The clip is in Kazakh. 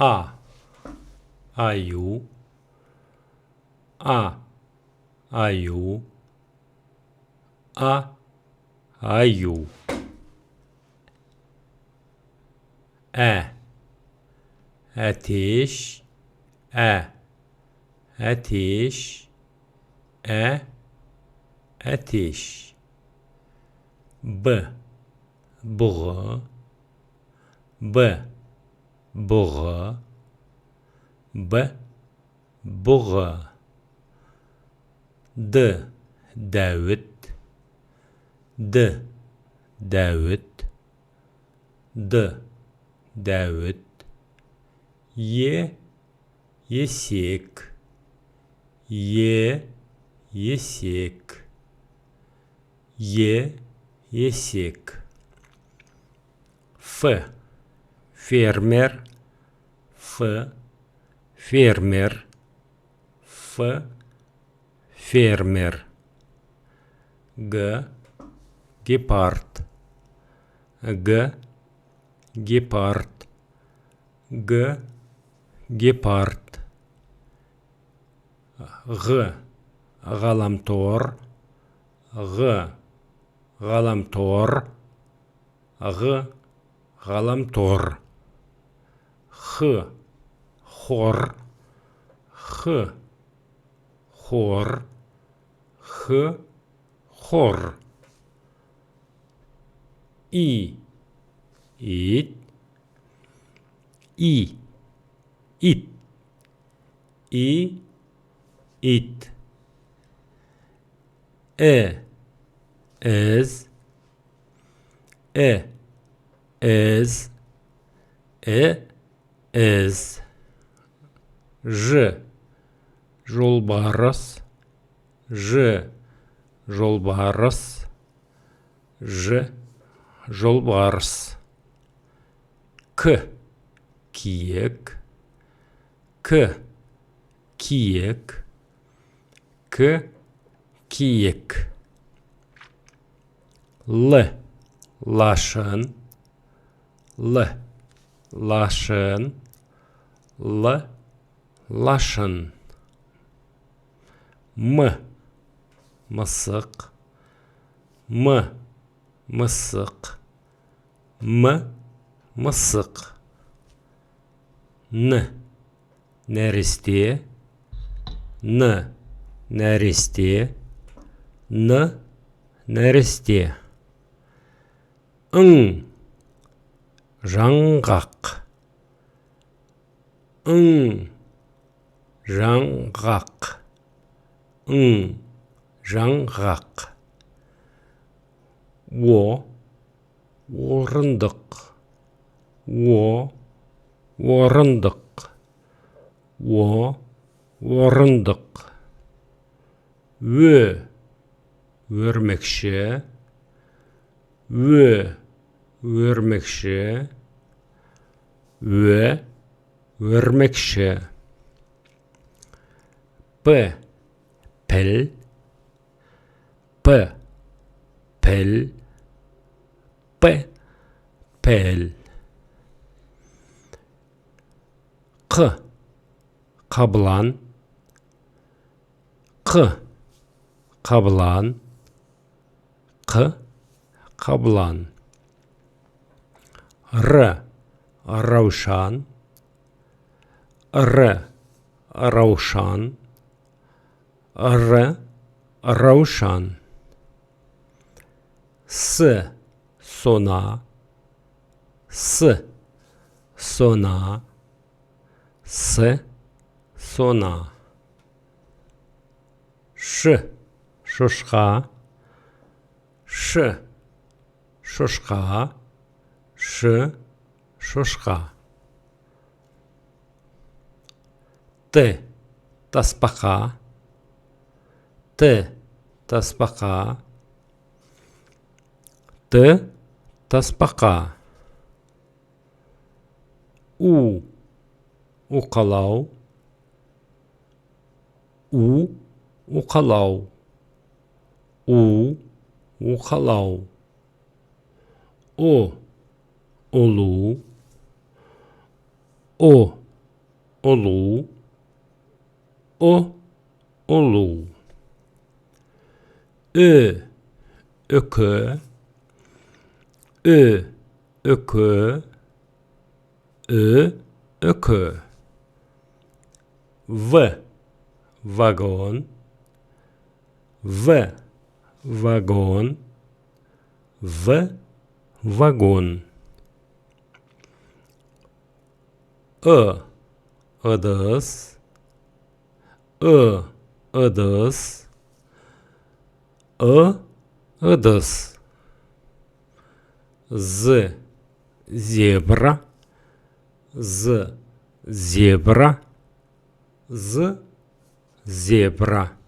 A, аю, A, аю, A, аю. Ateş, ateş, ateş. Bı, buğu, buğu, buğu. Davut, Davut, Davut. Есек, есек, есек. Фермер, фермер, фермер. Гепард, гепард, гепард. Ғаламтор, ғаламтор, ғаламтор. Хор, хор, хор. Ит, ит, ит. Ez, ez. Жолбарыс, жолбарыс, жолбарыс. Киек, киек, киек. Лашын, лашын, лашын. Мысық, мысық, мысық. Нәресте, нәресте, нәресте. Жаңғақ, жаңғақ, жаңғақ. Орындық, орындық, орындық. Өрмекші, өрмекші, өрмекші. Піл, піл, піл. Қабылан, қабылан, қабылан. Раушан, раушан, раушан. Сона, сона, сона. Шошқа, шошқа, шошқа. Тасбақа, тасбақа, тасбақа. Уқалау, уқалау, уқалау. Ұлу, олу, олу. Ökü, ökü, ökü. Vagon, vagon, vagon. Ыдыс, ыдыс, ыдыс. Зебра, зебра, зебра.